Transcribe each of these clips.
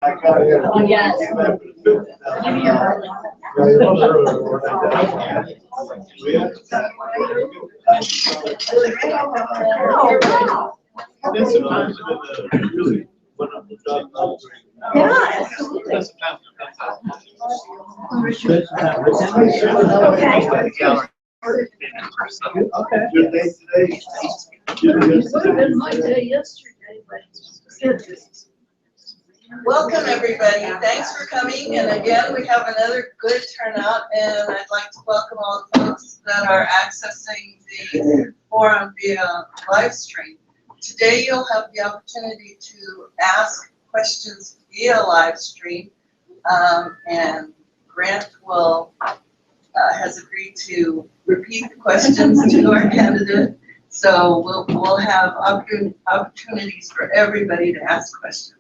Oh, yes. Yeah, absolutely. Okay. Good day today. It would have been my day yesterday, but Welcome, everybody. Thanks for coming. And again, we have another good turnout, and I'd like to welcome all the folks that are accessing the forum via live stream. Today, you'll have the opportunity to ask questions via live stream, and Grant has agreed to repeat the questions to our candidate. So we'll have opportunities for everybody to ask questions.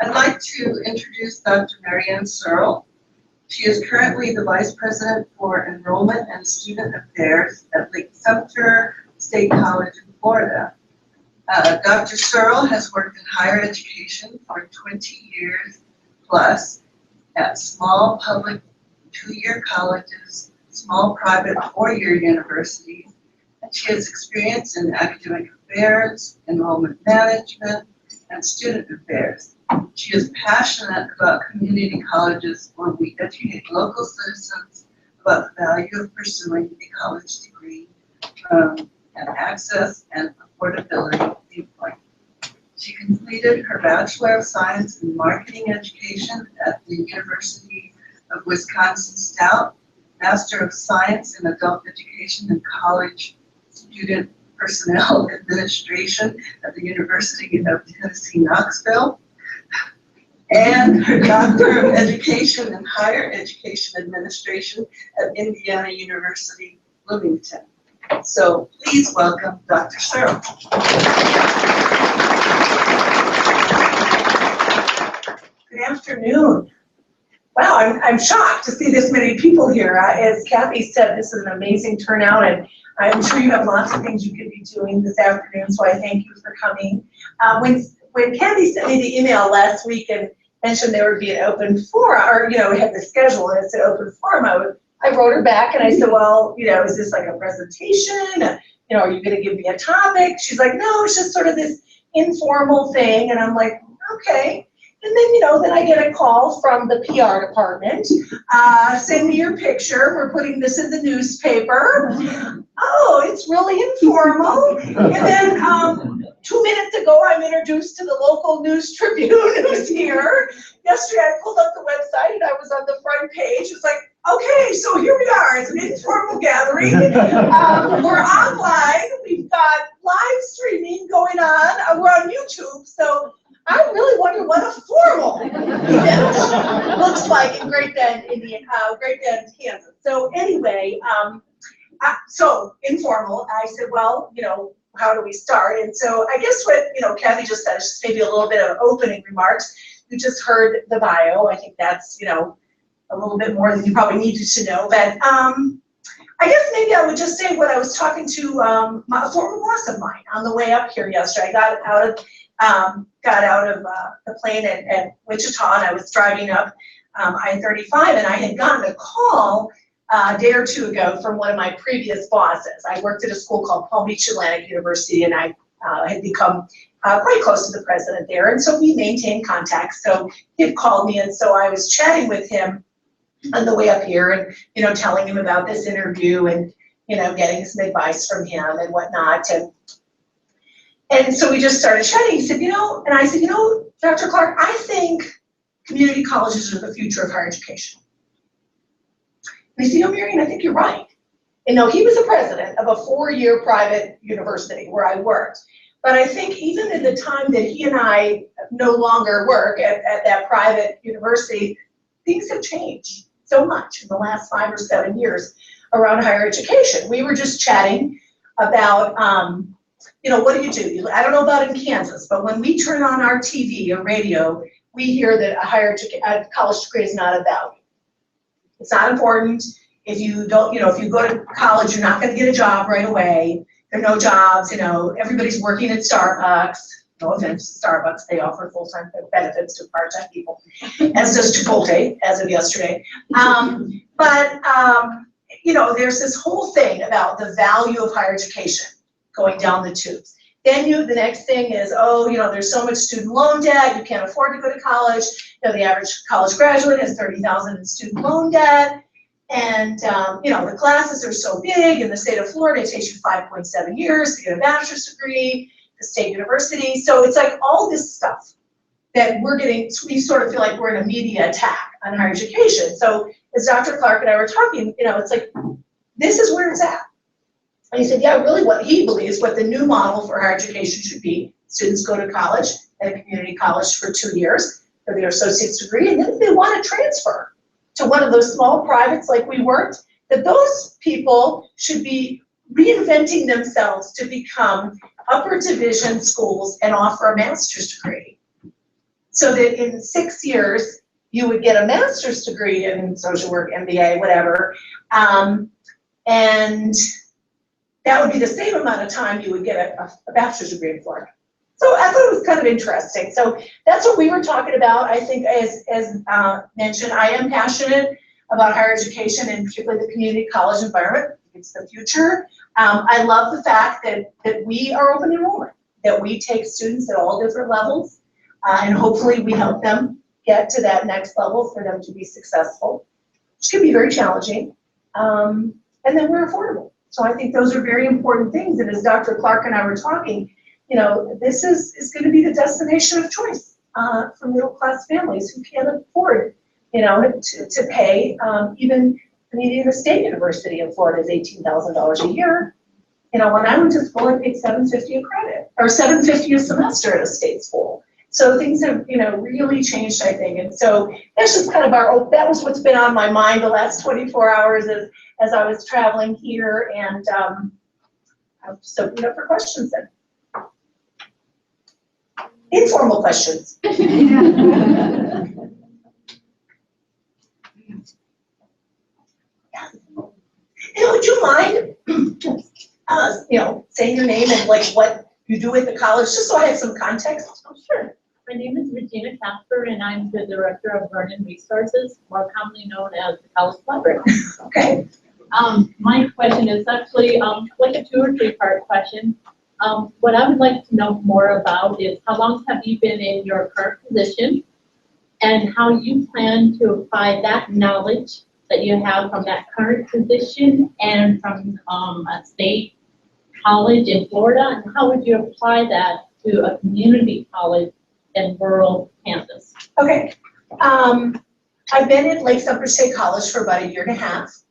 I'd like to introduce Dr. Ann Searle. She is currently the Vice President for Enrollment and Student Affairs at Lake-Sumter State College in Florida. Dr. Searle has worked in higher education for 20 years plus at small public 2-year colleges, small private 4-year universities, and she has experience in academic affairs, enrollment management, and student affairs. She is passionate about community colleges where we educate local citizens about the value of pursuing a college degree from an access and affordability viewpoint. She completed her Bachelor of Science in Marketing Education at the University of Wisconsin-Stout, Master of Science in Adult Education and College Student Personnel Administration at the University of Tennessee-Knoxville, and her Doctor of Education in Higher Education Administration at Indiana University-Bloomington. So please welcome Dr. Searle. Good afternoon. Wow, I'm shocked to see this many people here. As Kathy said, this is an amazing turnout, and I'm sure you have lots of things you could be doing this afternoon, so I thank you for coming. When Kathy sent me the email last week and mentioned there would be an open forum, or, we had the schedule and it's an open forum, I wrote her back and I said, well, is this like a presentation? Are you going to give me a topic? She's like, no, it's just sort of this informal thing. And I'm like, okay. And then, then I get a call from the PR department. Send me your picture. We're putting this in the newspaper. Oh, it's really informal. And then 2 minutes ago, I'm introduced to the local news Tribune who's here. Yesterday, I pulled up the website and I was on the front page. It was like, okay, so here we are. It's an informal gathering. We're online. We've got live streaming going on. We're on YouTube. So I really wonder what a formal event looks like in Great Bend, Kansas. So anyway, so informal. I said, well, how do we start? And so I guess what Kathy just said is just maybe a little bit of opening remarks. You just heard the bio. I think that's a little bit more than you probably needed to know. But I guess maybe I would just say what I was talking to a former boss of mine on the way up here yesterday. I got out of the plane at Wichita, and I was driving up I-35, and I had gotten a call a day or two ago from one of my previous bosses. I worked at a school called Palm Beach Atlantic University, and I had become quite close to the president there, and so we maintained contact. So he had called me, and so I was chatting with him on the way up here, and telling him about this interview, and getting some advice from him and whatnot. And so we just started chatting. He said, and I said, Dr. Clark, I think community colleges are the future of higher education. And he said, Marion, I think you're right. And he was the president of a 4-year private university where I worked. But I think even in the time that he and I no longer work at that private university, things have changed so much in the last 5 or 7 years around higher education. We were just chatting about, what do you do? I don't know about in Kansas, but when we turn on our TV or radio, we hear that a college degree is not a value. It's not important. If you don't, if you go to college, you're not going to get a job right away. There are no jobs, everybody's working at Starbucks. No offense to Starbucks, they offer full-time benefits to part-time people, as does Chipotle, as of yesterday. You know, there's this whole thing about the value of higher education going down the tubes. Then the next thing is, oh, you know, there's so much student loan debt, you can't afford to go to college. You know, the average college graduate has $30,000 in student loan debt. And, you know, the classes are so big. In the state of Florida, it takes you 5.7 years to get a bachelor's degree, the state university. So it's like all this stuff that we're getting, we sort of feel like we're in a media attack on higher education. So as Dr. Clark and I were talking, you know, it's like, this is where it's at. And he said, yeah, really what he believes, what the new model for higher education should be, students go to college at a community college for 2 years for their associate's degree, and then if they want to transfer to one of those small privates like we worked, that those people should be reinventing themselves to become upper division schools and offer a master's degree. So that in 6 years, you would get a master's degree in social work, MBA, whatever, and that would be the same amount of time you would get a bachelor's degree in Florida. So I thought it was kind of interesting. So that's what we were talking about. I think as mentioned, I am passionate about higher education and particularly the community college environment. It's the future. I love the fact that we are open enrollment, that we take students at all different levels, and hopefully we help them get to that next level for them to be successful, which can be very challenging. And then we're affordable. So I think those are very important things. And as Dr. Clark and I were talking, you know, this is going to be the destination of choice for middle-class families who can't afford, you know, to pay. Even Indiana State University in Florida is $18,000 a year. You know, when I went to school, I paid $750 a credit, or $750 a semester at a state school. So things have, you know, really changed, I think. And so that's just kind of that was what's been on my mind the last 24 hours as I was traveling here. And I'll just open it up for questions then. Informal questions. You know, would you mind, you know, saying your name and like what you do at the college, just so I have some context? Oh, sure. My name is Bettina Copper, and I'm the Director of Vernon Resources, more commonly known as the College Library. Okay. My question is actually like a 2 or 3 part question. What I would like to know more about is how long have you been in your current position, and how you plan to apply that knowledge that you have from that current position and from a state college in Florida, and how would you apply that to a community college in rural Kansas? Okay. I've been at Lake-Sumter State College for about 1.5 years.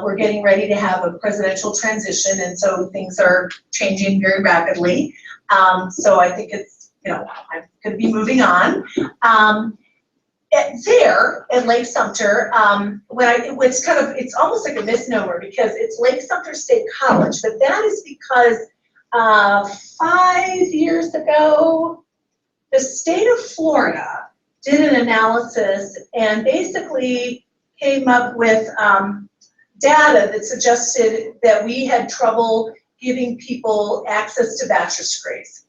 We're getting ready to have a presidential transition, and so things are changing very rapidly. So I think it's, you know, I'm going to be moving on. There at Lake-Sumter, it's almost like a misnomer because it's Lake-Sumter State College, but that is because 5 years ago, the state of Florida did an analysis and basically came up with data that suggested that we had trouble giving people access to bachelor's degrees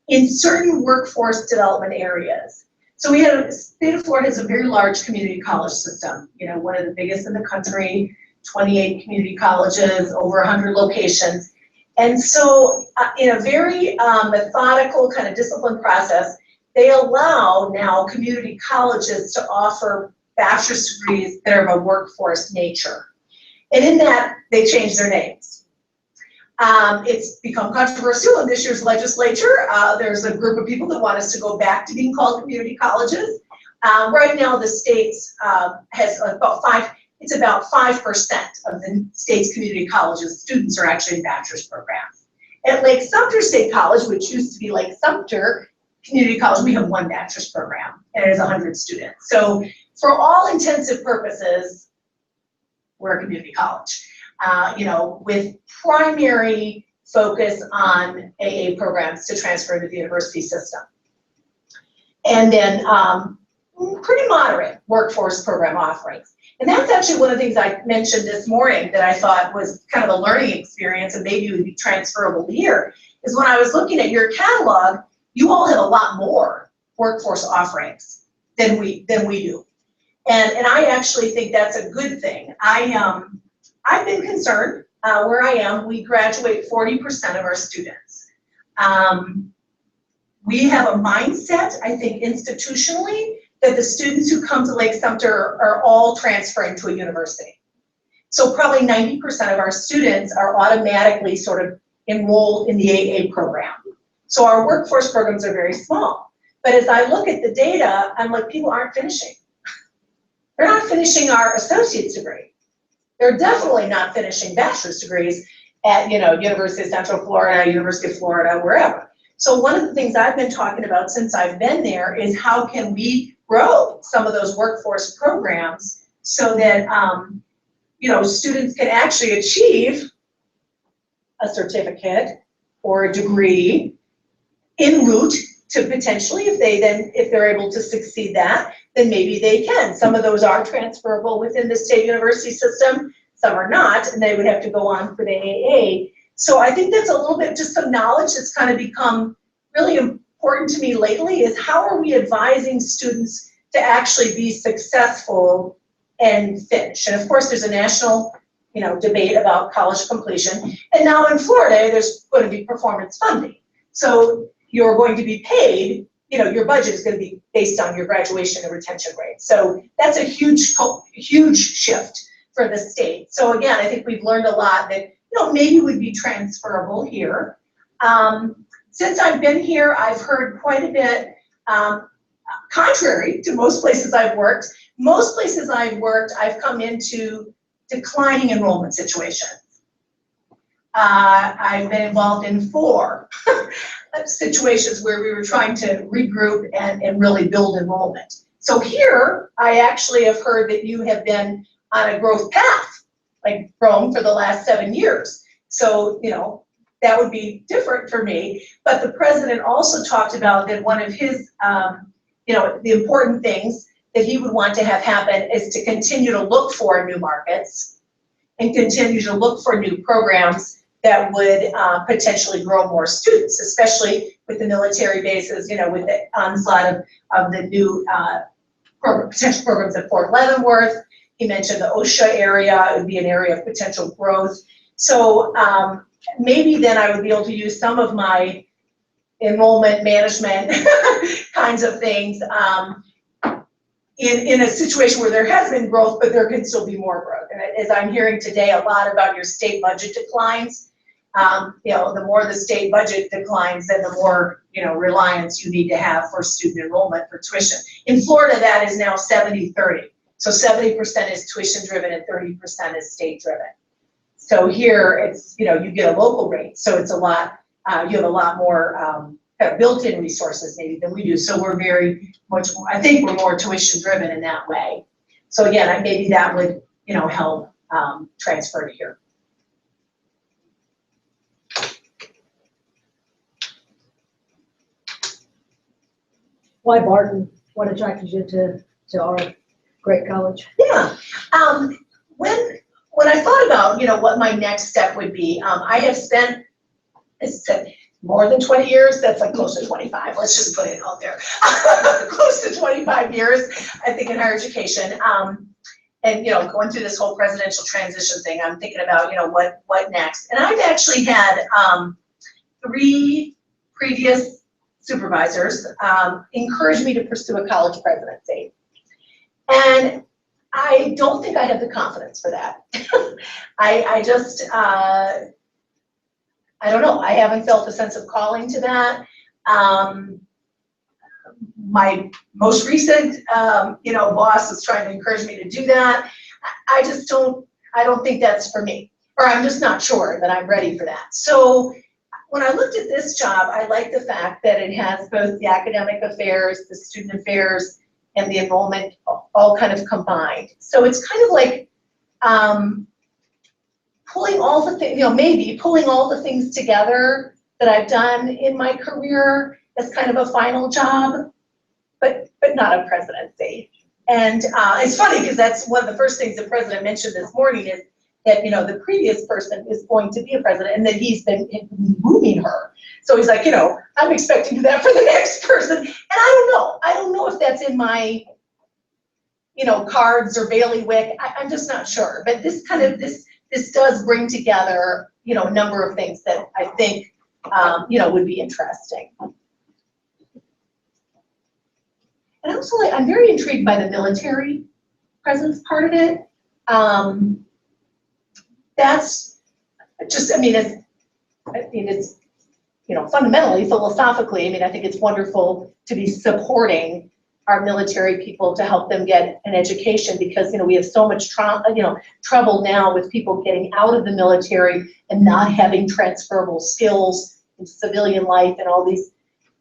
in certain workforce development areas. So the state of Florida has a very large community college system, you know, one of the biggest in the country, 28 community colleges, over 100 locations. And so in a very methodical kind of disciplined process, they allow now community colleges to offer bachelor's degrees that are of a workforce nature. And in that, they changed their names. It's become controversial in this year's legislature. There's a group of people that want us to go back to being called community colleges. Right now, the state has about 5% of the state's community colleges students are actually in bachelor's programs. At Lake-Sumter State College, which used to be Lake-Sumter Community College, we have 1 bachelor's program, and it has 100 students. So for all intensive purposes, we're a community college, you know, with primary focus on AA programs to transfer into the university system. And then pretty moderate workforce program offerings. And that's actually one of the things I mentioned this morning that I thought was kind of a learning experience and maybe would be transferable here, is when I was looking at your catalog, you all have a lot more workforce offerings than we do. And I actually think that's a good thing. I've been concerned where I am. We graduate 40% of our students. We have a mindset, I think, institutionally, that the students who come to Lake-Sumter are all transferring to a university. So probably 90% of our students are automatically sort of enrolled in the AA program. So our workforce programs are very small. But as I look at the data, I'm like, people aren't finishing. They're not finishing our associate's degree. They're definitely not finishing bachelor's degrees at, University of Central Florida, University of Florida, wherever. So one of the things I've been talking about since I've been there is how can we grow some of those workforce programs so that, students can actually achieve a certificate or a degree en route to potentially, if they're able to succeed that, then maybe they can. Some of those are transferable within the state university system, some are not, and they would have to go on for the AA. So I think that's a little bit, just some knowledge that's kind of become really important to me lately, is how are we advising students to actually be successful and finish? And of course, there's a national, debate about college completion. And now in Florida, there's going to be performance funding. So you're going to be paid, your budget is going to be based on your graduation and retention rate. So that's a huge shift for the state. So again, I think we've learned a lot that, maybe would be transferable here. Since I've been here, I've heard quite a bit, contrary to most places I've worked. Most places I've worked, I've come into declining enrollment situations. I've been involved in 4 situations where we were trying to regroup and really build enrollment. So here, I actually have heard that you have been on a growth path, like grown for the last 7 years. So, that would be different for me. But the president also talked about that one of his, the important things that he would want to have happen is to continue to look for new markets and continue to look for new programs that would potentially grow more students, especially with the military bases, with the onslaught of the new potential programs at Fort Leavenworth. He mentioned the OSHA area, it would be an area of potential growth. So maybe then I would be able to use some of my enrollment management kinds of things in a situation where there has been growth, but there can still be more growth. And as I'm hearing today a lot about your state budget declines, the more the state budget declines, then the more, reliance you need to have for student enrollment for tuition. In Florida, that is now 70-30. So 70% is tuition driven and 30% is state driven. So here it's, you get a local rate. So it's a lot, you have a lot more kind of built-in resources maybe than we do. So we're very much more, I think we're more tuition driven in that way. So again, maybe that would, help transfer to here. Why Barton? What attracted you to our great college? Yeah, when I thought about, what my next step would be, I have spent, more than 20 years, that's like close to 25, let's just put it out there. Close to 25 years, I think, in higher education. And, going through this whole presidential transition thing, I'm thinking about, what next? And I've actually had 3 previous supervisors encourage me to pursue a college presidency. And I don't think I have the confidence for that. I just, I don't know, I haven't felt a sense of calling to that. My most recent, boss is trying to encourage me to do that. I don't think that's for me, or I'm just not sure that I'm ready for that. So when I looked at this job, I like the fact that it has both the academic affairs, the student affairs, and the enrollment all kind of combined. So it's kind of like pulling all the things, maybe pulling all the things together that I've done in my career as kind of a final job, but not a presidency. And it's funny because that's one of the first things the president mentioned this morning is that, you know, the previous person is going to be a president and that he's been moving her. So he's like, you know, I'm expecting that for the next person. And I don't know if that's in my, you know, cards or bailiwick. I'm just not sure. But this kind of, this does bring together, you know, a number of things that I think, you know, would be interesting. And also, like, I'm very intrigued by the military presence part of it. That's just, I mean, it's, you know, fundamentally, philosophically, I mean, I think it's wonderful to be supporting our military people to help them get an education, because, you know, we have so much trouble now with people getting out of the military and not having transferable skills in civilian life and all these,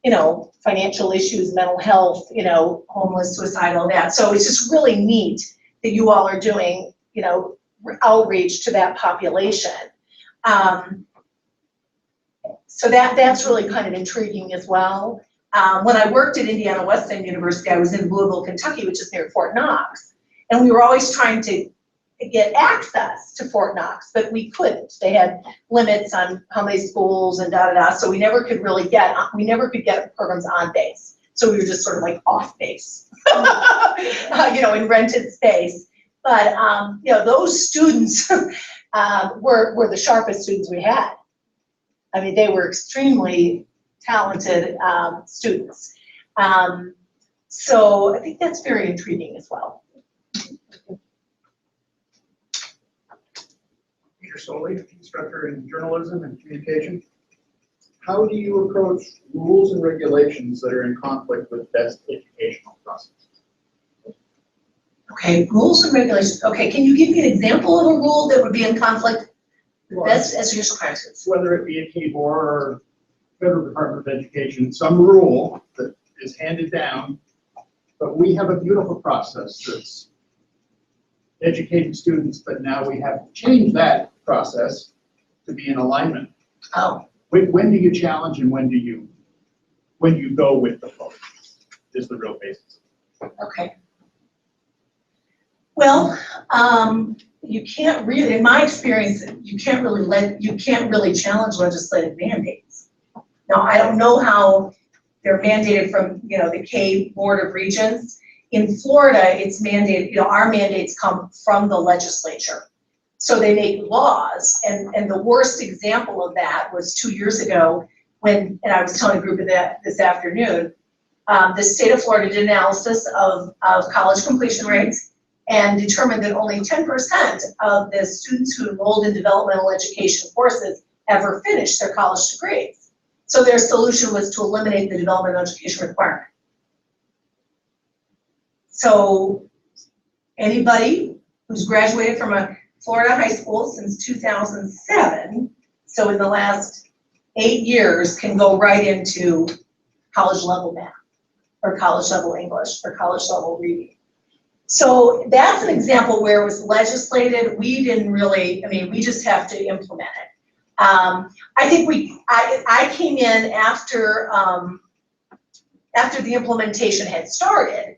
you know, financial issues, mental health, you know, homeless, suicidal, that. So it's just really neat that you all are doing, you know, outreach to that population. So that's really kind of intriguing as well. When I worked at Indiana Wesleyan University, I was in Louisville, Kentucky, which is near Fort Knox. And we were always trying to get access to Fort Knox, but we couldn't. They had limits on how many schools and da-da-da, so we never could get programs on base. So we were just sort of like off base, you know, in rented space. But, you know, those students were the sharpest students we had. I mean, they were extremely talented students. So I think that's very intriguing as well. Peter Soley, instructor in journalism and communication. How do you approach rules and regulations that are in conflict with best educational process? Okay, rules and regulations. Okay, can you give me an example of a rule that would be in conflict with best educational practices? Whether it be a TBOR or Federal Department of Education, some rule that is handed down, but we have a beautiful process that's educating students, but now we have to change that process to be in alignment. Oh. When do you challenge and when do you go with the flow is the real basis. Okay. Well, you can't really, in my experience, you can't really challenge legislative mandates. Now, I don't know how they're mandated from, you know, the K Board of Regents. In Florida, it's mandated, you know, our mandates come from the legislature. So they make laws, and the worst example of that was 2 years ago when, and I was telling a group of that this afternoon, the state of Florida did analysis of college completion rates and determined that only 10% of the students who enrolled in developmental education courses ever finished their college degrees. So their solution was to eliminate the developmental education requirement. So anybody who's graduated from a Florida high school since 2007, so in the last 8 years, can go right into college level math or college level English or college level reading. So that's an example where it was legislated. We didn't really, I mean, we just have to implement it. I think I came in after the implementation had started.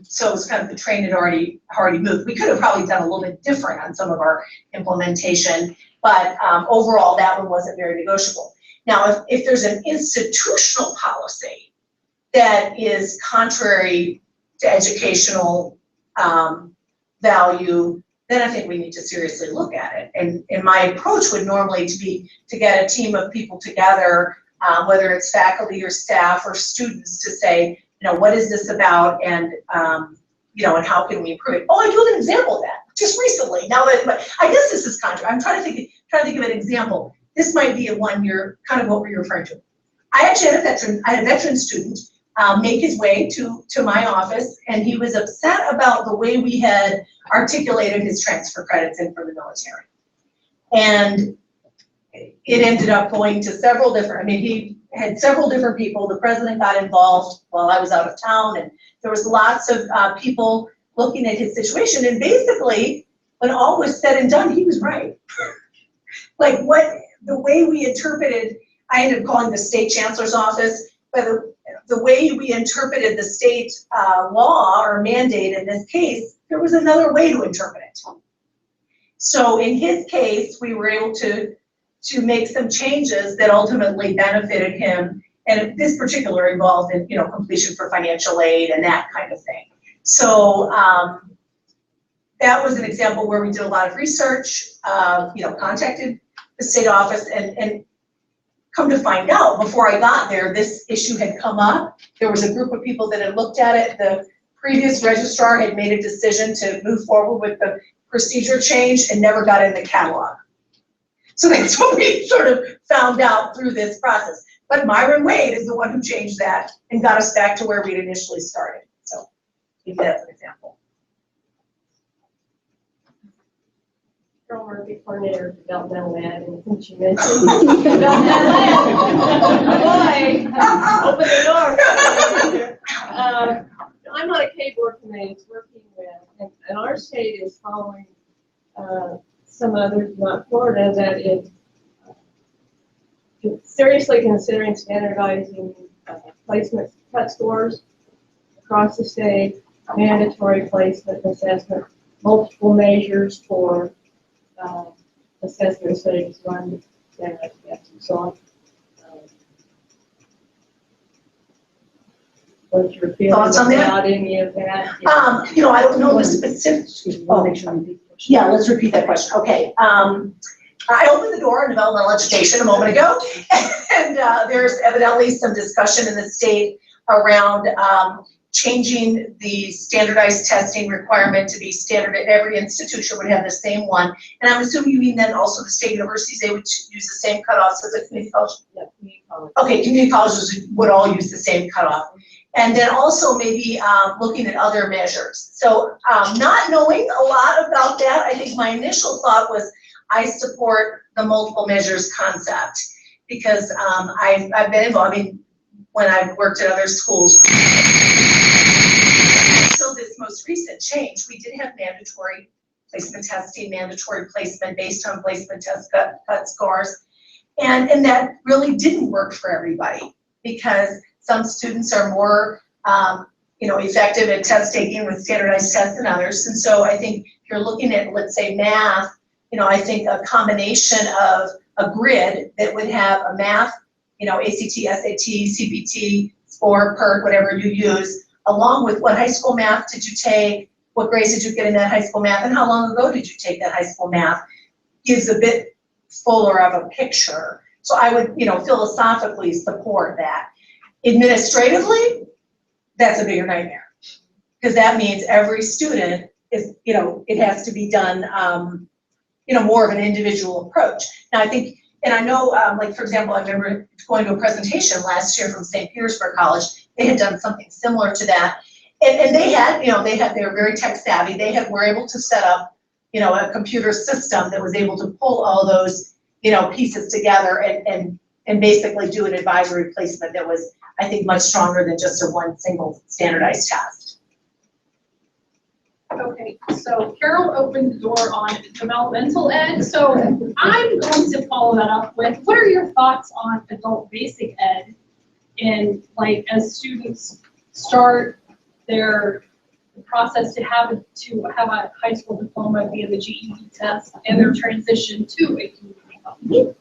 So it was kind of the train had already moved. We could have probably done a little bit different on some of our implementation, but overall that one wasn't very negotiable. Now, if there's an institutional policy that is contrary to educational value, then I think we need to seriously look at it. And my approach would normally be to get a team of people together, whether it's faculty or staff or students, to say, you know, what is this about, and you know, and how can we improve it? Oh, I do have an example of that just recently. Now that, but I guess this is contrary. I'm trying to think of an example. This might be a one you're kind of what we're referring to. I actually had a veteran student make his way to my office, and he was upset about the way we had articulated his transfer credits in from the military. And it ended up going to several different, I mean, he had several different people. The president got involved while I was out of town, and there was lots of people looking at his situation. And basically, when all was said and done, he was right. Like the way we interpreted, I ended up calling the state chancellor's office, but the way we interpreted the state law or mandate in this case, there was another way to interpret it. So in his case, we were able to make some changes that ultimately benefited him. And this particular involved in, completion for financial aid and that kind of thing. So that was an example where we did a lot of research, contacted the state office and come to find out, before I got there, this issue had come up. There was a group of people that had looked at it. The previous registrar had made a decision to move forward with the procedure change and never got in the catalog. So that's what we sort of found out through this process. But Myron Wade is the one who changed that and got us back to where we'd initially started. So keep that as an example. Carol Murphy, coordinator of developmental ed, and since you mentioned developmental ed, boy, open the door. I'm on a K board committee it's working with, and our state is following some others, not Florida, that is seriously considering standardizing placement cut scores across the state, mandatory placement assessment, multiple measures for assessment studies, one, and so on. What's your feelings about any of that? I don't know the specifics. Yeah, let's repeat that question. Okay. I opened the door on developmental education a moment ago, and there's evidently some discussion in the state around changing the standardized testing requirement to be standard at every institution would have the same one. And I'm assuming you mean then also the state universities, they would use the same cutoffs as the community college? Yeah, community college. Okay, community colleges would all use the same cutoff. And then also maybe looking at other measures. So not knowing a lot about that, I think my initial thought was I support the multiple measures concept because I've been involved. I mean, when I've worked at other schools, until this most recent change, we did have mandatory placement testing, mandatory placement based on placement test cut scores. And that really didn't work for everybody because some students are more effective at test taking with standardized tests than others. And so I think if you're looking at, let's say, math, I think a combination of a grid that would have a math, ACT, SAT, CPT, score, PERT, whatever you use, along with what high school math did you take, what grades did you get in that high school math, and how long ago did you take that high school math, gives a bit fuller of a picture. So I would, philosophically support that. Administratively, that's a bigger nightmare because that means every student is, it has to be done, more of an individual approach. Now I think, and I know, like for example, I remember going to a presentation last year from St. Petersburg College. They had done something similar to that, and they had, they were very tech savvy. They were able to set up, a computer system that was able to pull all those, pieces together and basically do an advisory placement that was, I think, much stronger than just a one single standardized test. Okay, so Carol opened the door on developmental ed, so I'm going to follow that up with, what are your thoughts on adult basic ed? And like, as students start their process to have a high school diploma via the GED test and their transition to a community college?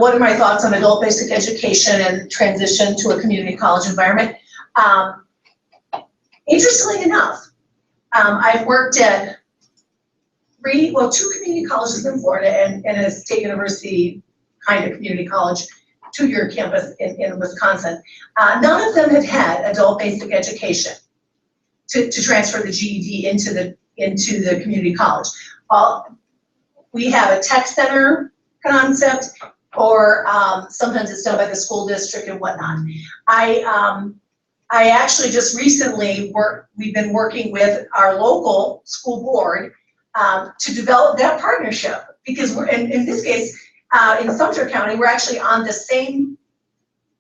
What are my thoughts on adult basic education and transition to a community college environment? Interestingly enough, I've worked at two community colleges in Florida and a state university kind of community college, 2-year campus in Wisconsin. None of them have had adult basic education to transfer the GED into the community college. We have a tech center concept, or sometimes it's done by the school district and whatnot. I actually just recently we've been working with our local school board to develop that partnership because we're, in this case, in Sumter County, we're actually on the same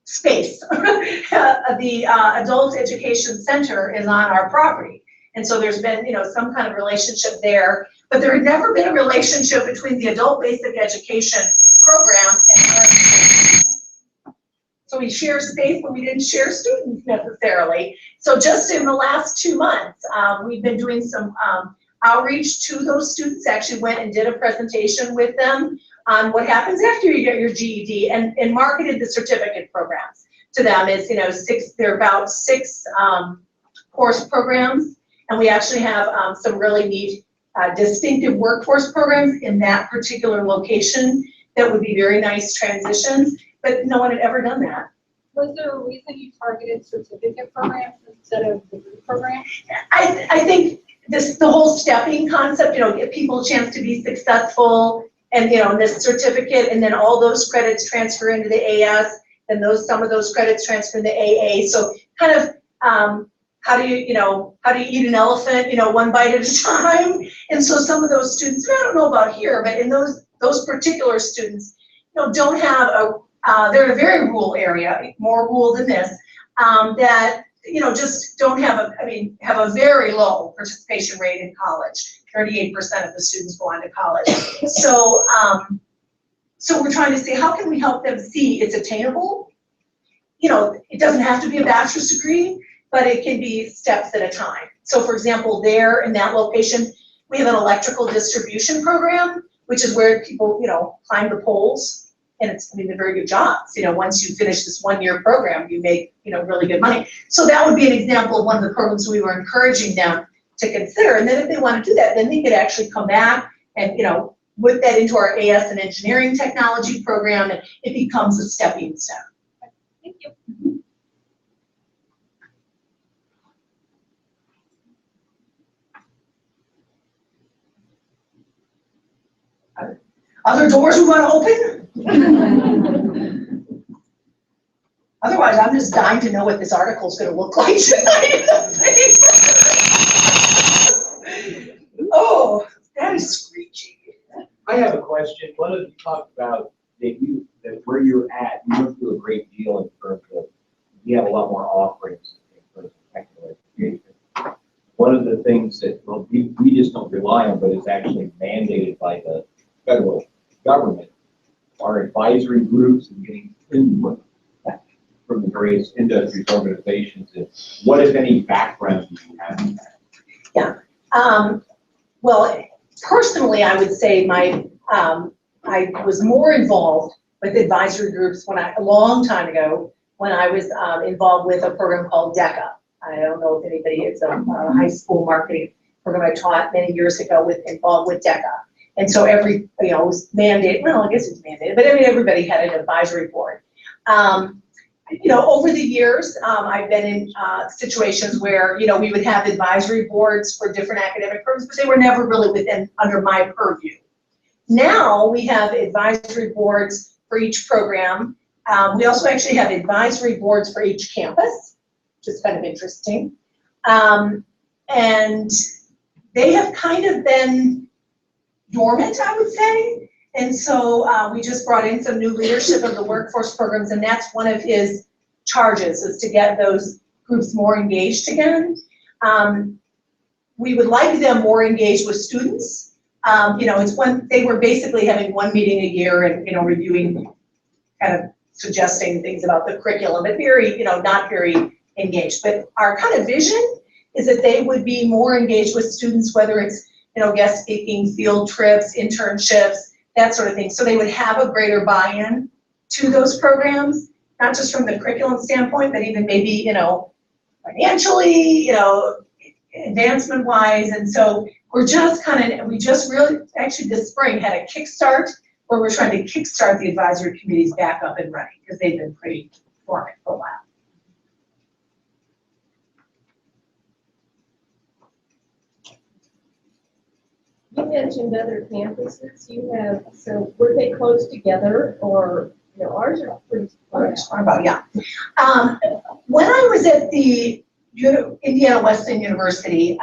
space. The Adult Education Center is on our property. And so there's been, some kind of relationship there, but there had never been a relationship between the Adult Basic Education program and our. So we share space, but we didn't share students necessarily. So just in the last 2 months, we've been doing some outreach to those students, actually went and did a presentation with them on what happens after you get your GED, and marketed the certificate programs to them. Is, there are about 6 course programs, and we actually have some really neat distinctive workforce programs in that particular location that would be very nice transitions, but no one had ever done that. Was there a reason you targeted certificate programs instead of degree programs? I think the whole stepping concept, give people a chance to be successful, and this certificate, and then all those credits transfer into the AS, and some of those credits transfer into AA. So kind of how do you eat an elephant, one bite at a time. And so some of those students, I don't know about here, but in those particular students, don't have they're in a very rural area, more rural than this, that just don't have have a very low participation rate in college. 38% of the students go on to college. So, so we're trying to say, how can we help them see it's attainable? It doesn't have to be a bachelor's degree, but it can be steps at a time. So for example, there in that location, we have an electrical distribution program, which is where people, climb the poles, and it's, they're very good jobs. Once you finish this 1-year program, you make, really good money. So that would be an example of one of the programs we were encouraging them to consider. And then if they want to do that, then they could actually come back and, whip that into our AS and engineering technology program, and it becomes a stepping stone. Thank you. Other doors we want to open? Otherwise, I'm just dying to know what this article is going to look like tonight in the paper. Oh, that is screechy. I have a question. One of you talked about that where you're at, you went through a great deal in terms of, you have a lot more offerings in terms of technical education. One of the things that, we just don't rely on, but it's actually mandated by the federal government, are advisory groups and getting input from the various industry organizations. And what, if any, background do you have in that? Yeah. Well, personally, I would say I was more involved with advisory groups a long time ago, when I was involved with a program called DECA. I don't know if anybody, it's a high school marketing program I taught many years ago involved with DECA. And so it was mandated, well, I guess it was mandated, but everybody had an advisory board. Over the years, I've been in situations where, we would have advisory boards for different academic programs, but they were never really under my purview. Now we have advisory boards for each program. We also actually have advisory boards for each campus, which is kind of interesting. And they have kind of been dormant, I would say. And so we just brought in some new leadership of the workforce programs, and that's one of his charges, is to get those groups more engaged again. We would like them more engaged with students. They were basically having one meeting a year and, reviewing, kind of suggesting things about the curriculum, but very, not very engaged. But our kind of vision is that they would be more engaged with students, whether it's, guest speaking, field trips, internships, that sort of thing. So they would have a greater buy-in to those programs, not just from the curriculum standpoint, but even maybe, financially, advancement wise. And so we just really, actually this spring had a kickstart where we're trying to kickstart the advisory committees back up and running, because they've been pretty dormant for a while. You mentioned other campuses you have, so were they close together, or, ours are pretty spread out? Yeah. When I was at the Indiana Wesleyan University,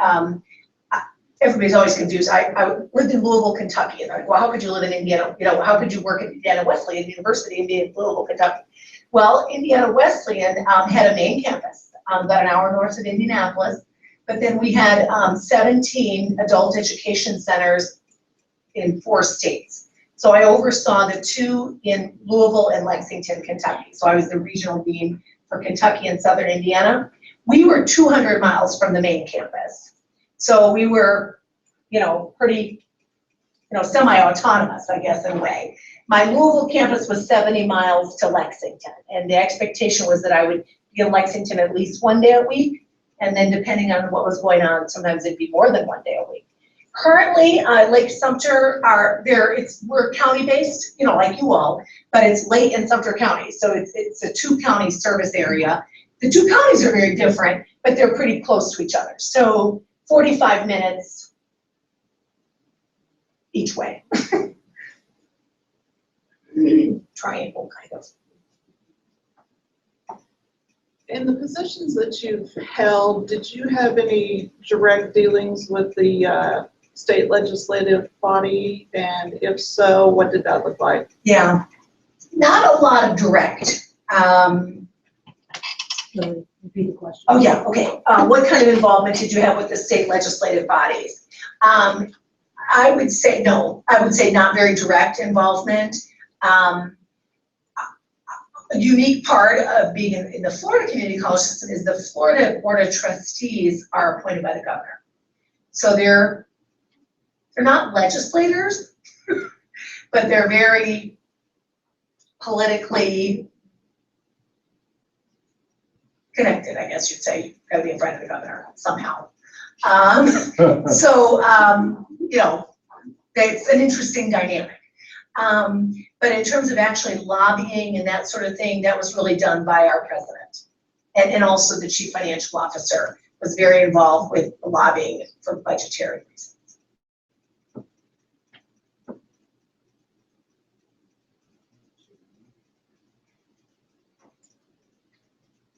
everybody's always confused. I lived in Louisville, Kentucky, and they're like, well, how could you live in Indiana? How could you work at Indiana Wesleyan University and be in Louisville, Kentucky? Well, Indiana Wesleyan had a main campus about an hour north of Indianapolis. But then we had 17 adult education centers in 4 states. So I oversaw the 2 in Louisville and Lexington, Kentucky. So I was the regional dean for Kentucky and Southern Indiana. We were 200 miles from the main campus. So we were pretty, semi-autonomous, I guess, in a way. My Louisville campus was 70 miles to Lexington, and the expectation was that I would be in Lexington at least one day a week, and then depending on what was going on, sometimes it'd be more than one day a week. Currently, Lake-Sumter we're county-based, like you all, but it's Lake and Sumter County, so it's a two-county service area. The two counties are very different, but they're pretty close to each other. So 45 minutes each way. Triangle, kind of. In the positions that you've held, did you have any direct dealings with the state legislative body? And if so, what did that look like? Yeah, not a lot of direct. Repeat the question. Oh, yeah, okay. What kind of involvement did you have with the state legislative bodies? I would say no. I would say not very direct involvement. A unique part of being in the Florida community college system is the Florida Board of Trustees are appointed by the governor. So they're not legislators, but they're very politically connected, I guess you'd say. You've got to be in front of the governor somehow. It's an interesting dynamic. But in terms of actually lobbying and that sort of thing, that was really done by our president. And also the chief financial officer was very involved with lobbying for budgetary reasons.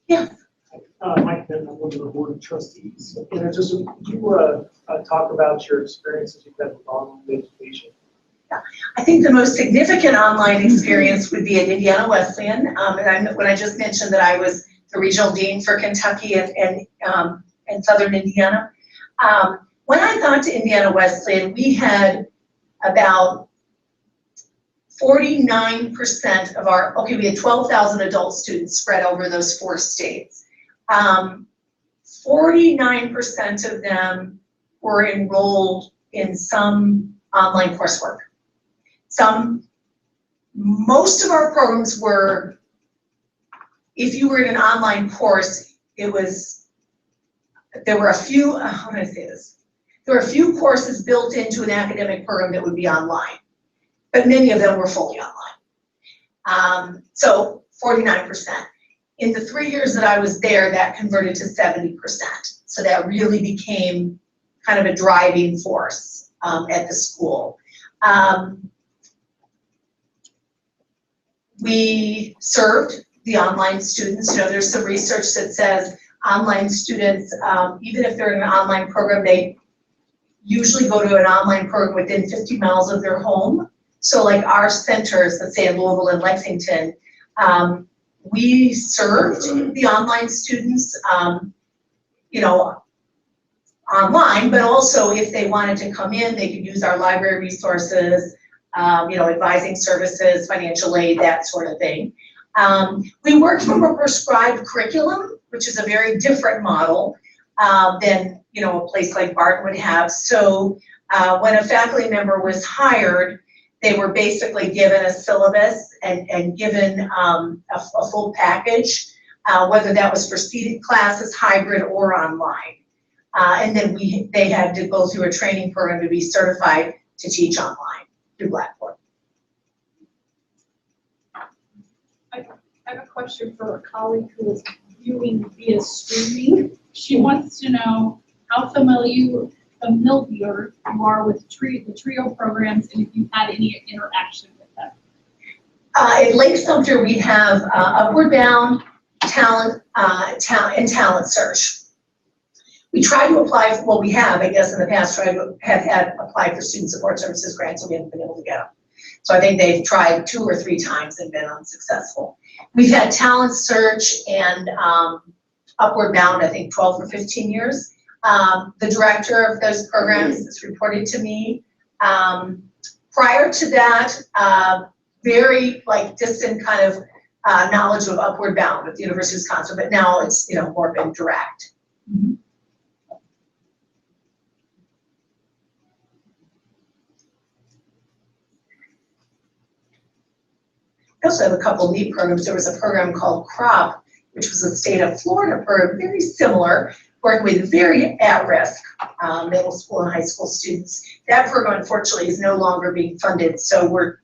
Yeah. Mike Benton, I'm one of the board of trustees. And you talk about your experiences you've had with online education. Yeah. I think the most significant online experience would be at Indiana Wesleyan. When I just mentioned that I was the regional dean for Kentucky and Southern Indiana. When I got to Indiana Wesleyan, we had about 49% of we had 12,000 adult students spread over those 4 states. 49% of them were enrolled in some online coursework. Most of our programs were, if you were in an online course, there were a few, how do I say this? There were a few courses built into an academic program that would be online, but many of them were fully online. So 49%. In the 3 years that I was there, that converted to 70%. So that really became kind of a driving force at the school. We served the online students. There's some research that says online students, even if they're in an online program, they usually go to an online program within 50 miles of their home. So like our centers, let's say in Louisville and Lexington, we served the online students, online, but also if they wanted to come in, they could use our library resources, advising services, financial aid, that sort of thing. We worked from a prescribed curriculum, which is a very different model than, a place like Barton would have. So when a faculty member was hired, they were basically given a syllabus and given a full package, whether that was for seated classes, hybrid, or online. And then they had to go through a training program to be certified to teach online through Blackboard. I have a question for a colleague who is viewing via streaming. She wants to know how familiar you are with the TRIO programs and if you had any interaction with them. At Lake-Sumter, we have Upward Bound, Talent, and Talent Search. We try to apply, we have, I guess, in the past, tried to have applied for student support services grants, and we haven't been able to get them. So I think they've tried 2 or 3 times and been unsuccessful. We've had Talent Search and Upward Bound, I think 12 or 15 years. The director of those programs is reported to me. Prior to that, very distant kind of knowledge of Upward Bound at the University of Wisconsin, but now it's more been direct. Mm-hmm. We also have a couple neat programs. There was a program called CROP, which was a state of Florida program, very similar, working with very at-risk middle school and high school students. That program, unfortunately, is no longer being funded, so we're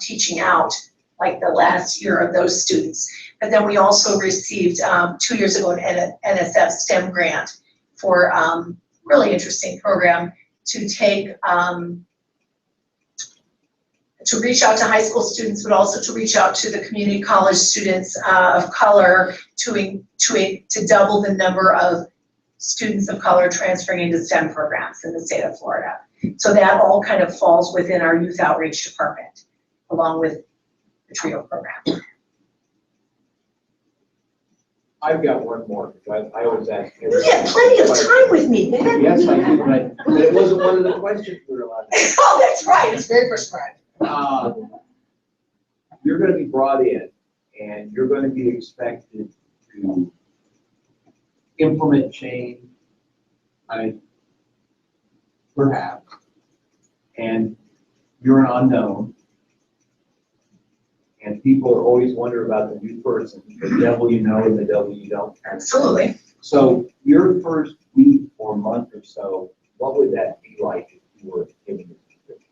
teaching out like the last year of those students. But then we also received 2 years ago an NSF STEM grant for really interesting program to take to reach out to high school students, but also to reach out to the community college students of color to double the number of students of color transferring into STEM programs in the state of Florida. So that all kind of falls within our youth outreach department, along with the TRIO program. I've got one more, because I always ask. You had plenty of time with me. Yes, I do, but it wasn't one of the questions we were allowed to. Oh, that's right, it's very prescribed. You're gonna be brought in, and you're gonna be expected to implement change, perhaps, and you're an unknown, and people always wonder about the new person, the devil you know and the devil you don't. Absolutely. So your first week or month or so, what would that be like if you were given this position?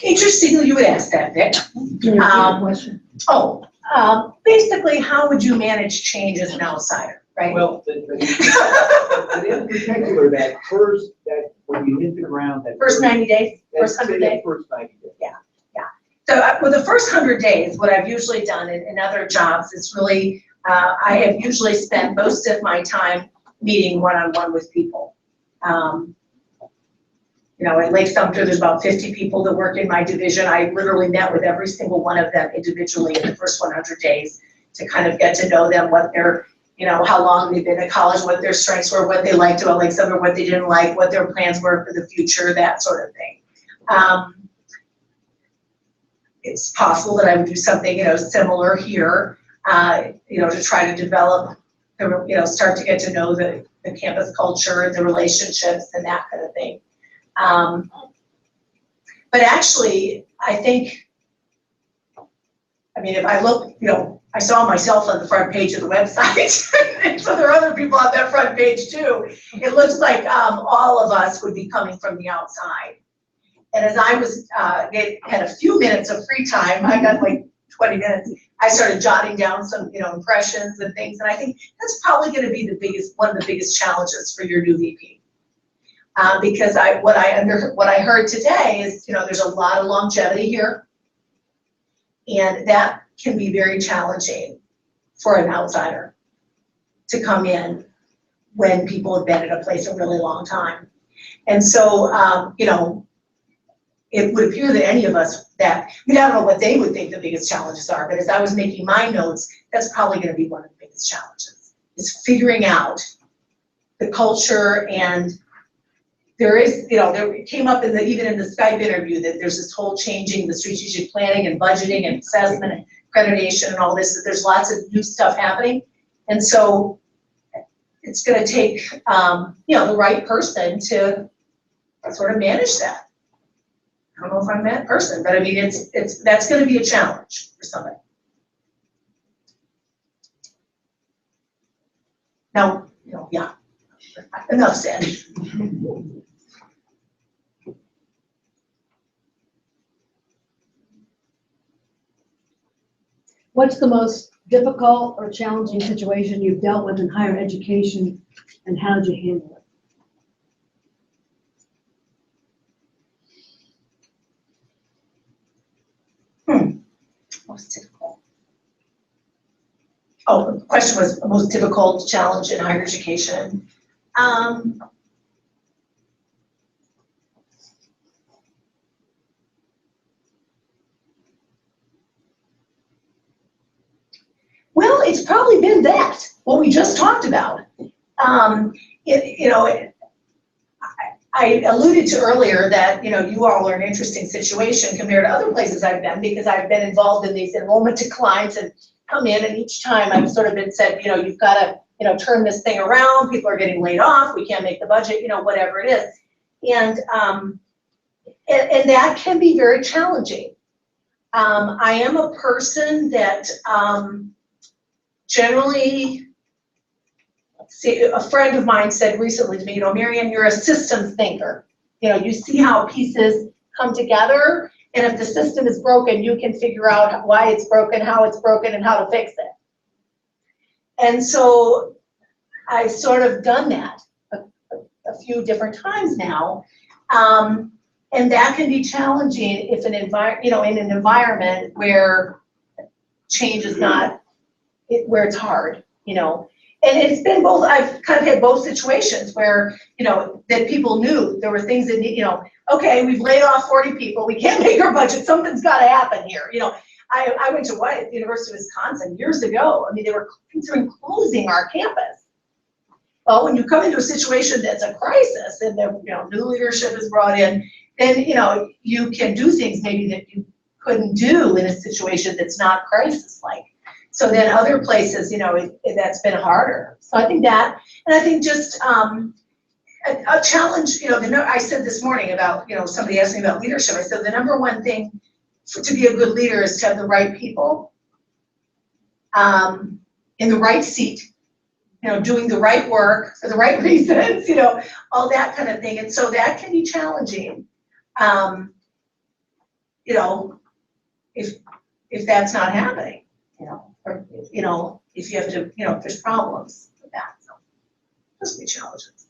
Interestingly, you would ask that, Vic. Can you repeat the question? Basically, how would you manage change as an outsider, right? Well, but in particular, that when you hit the ground, that First 90 days, first 100 days. First 90 days. So for the first 100 days, what I've usually done in other jobs is really, I have usually spent most of my time meeting one-on-one with people. You know, at Lake-Sumter, there's about 50 people that work in my division. I literally met with every single one of them individually in the first 100 days to kind of get to know them, what their, you know, how long they've been at college, what their strengths were, what they liked about Lake-Sumter, what they didn't like, what their plans were for the future, that sort of thing. It's possible that I would do something, you know, similar here, you know, to try to develop, you know, start to get to know the campus culture, the relationships, and that kind of thing. But actually, I think, I mean, if I look, you know, I saw myself on the front page of the website, and so there are other people on that front page too. It looks like all of us would be coming from the outside. And as I was had a few minutes of free time, I got like 20 minutes, I started jotting down some, you know, impressions and things. And I think that's probably going to be one of the biggest challenges for your new VP. Because what I heard today is, you know, there's a lot of longevity here, and that can be very challenging for an outsider to come in when people have been at a place a really long time. And so, you know, it would appear that any of us that, I mean, I don't know what they would think the biggest challenges are, but as I was making my notes, that's probably going to be one of the biggest challenges, is figuring out the culture. And there is, you know, there came up even in the Skype interview that there's this whole changing the strategic planning and budgeting and assessment and accreditation and all this, that there's lots of new stuff happening. And so it's going to take, you know, the right person to sort of manage that. I don't know if I'm that person, but I mean, that's going to be a challenge for somebody. Now, you know, yeah, enough said. What's the most difficult or challenging situation you've dealt with in higher education, and how did you handle it? Most difficult. Oh, the question was the most difficult challenge in higher education. Well, it's probably been that, what we just talked about. You know, I alluded to earlier that, you know, you all are in an interesting situation compared to other places I've been, because I've been involved in these enrollment declines and come in, and each time I've sort of been said, you know, you've got to, you know, turn this thing around. People are getting laid off. We can't make the budget, you know, whatever it is. And and that can be very challenging. I am a person that generally, let's see, a friend of mine said recently to me, Marianne, you're a systems thinker. You see how pieces come together, and if the system is broken, you can figure out why it's broken, how it's broken, and how to fix it. And so I've sort of done that a few different times now. And that can be challenging if in an environment where change is not, where it's hard, And it's been both, I've kind of had both situations where, that people knew there were things that, okay, we've laid off 40 people, we can't make our budget, something's gotta happen here, I went to the University of Wisconsin years ago. I mean, they were considering closing our campus. Well, when you come into a situation that's a crisis and new leadership is brought in, then you can do things maybe that you couldn't do in a situation that's not crisis-like. So then other places, that's been harder. So I think that, and I think just a challenge. I said this morning about somebody asked me about leadership. I said the number one thing to be a good leader is to have the right people in the right seat, doing the right work for the right reasons, all that kind of thing. And so that can be challenging, if that's not happening, or, if you have to, if there's problems with that. So those can be challenges.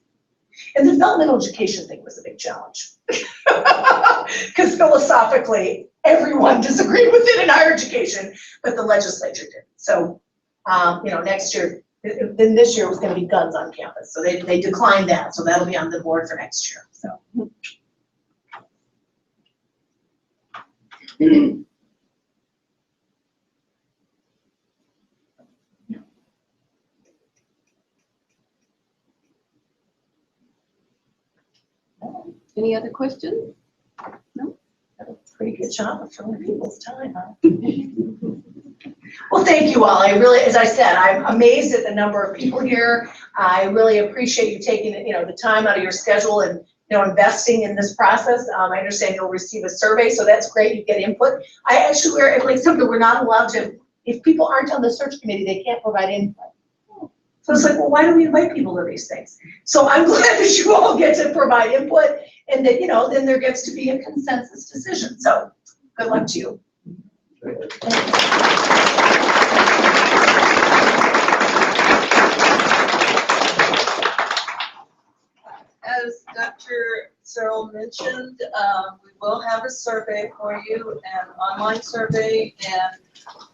And the developmental education thing was a big challenge. Because philosophically, everyone disagreed with it in higher education, but the legislature did. So, next year, then this year was going to be guns on campus. So they declined that. So that'll be on the board for next year. So. Any other questions? No? That was a pretty good job of filling people's time, huh? Well, thank you all. I really, as I said, I'm amazed at the number of people here. I really appreciate you taking, the time out of your schedule and, investing in this process. I understand you'll receive a survey, so that's great. You get input. I actually, at Lake-Sumter, we're not allowed to, if people aren't on the search committee, they can't provide input. So it's like, well, why do we invite people to these things? So I'm glad that you all get to provide input and that, then there gets to be a consensus decision. So good luck to you. As Dr. Searle mentioned, we will have a survey for you, an online survey, and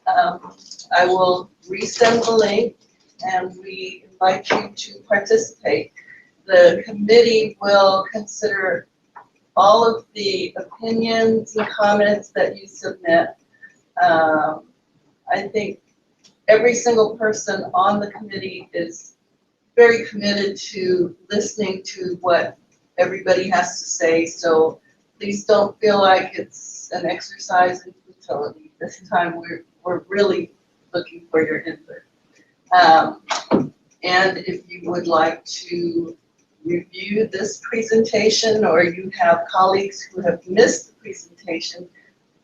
I will resend the link, and we invite you to participate. The committee will consider all of the opinions and comments that you submit. I think every single person on the committee is very committed to listening to what everybody has to say, so please don't feel like it's an exercise in futility. This time we're really looking for your input. And if you would like to review this presentation, or you have colleagues who have missed the presentation,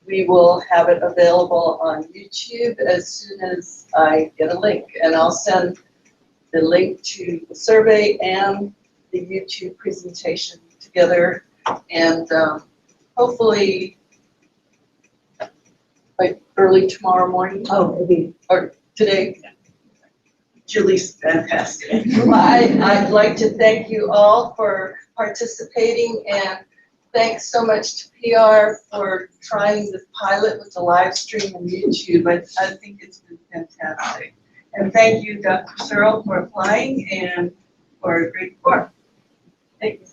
we will have it available on YouTube as soon as I get a link, and I'll send the link to the survey and the YouTube presentation together, and hopefully like early tomorrow morning. Oh, maybe. Or today. Julie's fantastic. I'd like to thank you all for participating, and thanks so much to PR for trying this pilot with the live stream on YouTube. I think it's been fantastic. And thank you, Dr. Searle, for applying and for a great report. Thank you.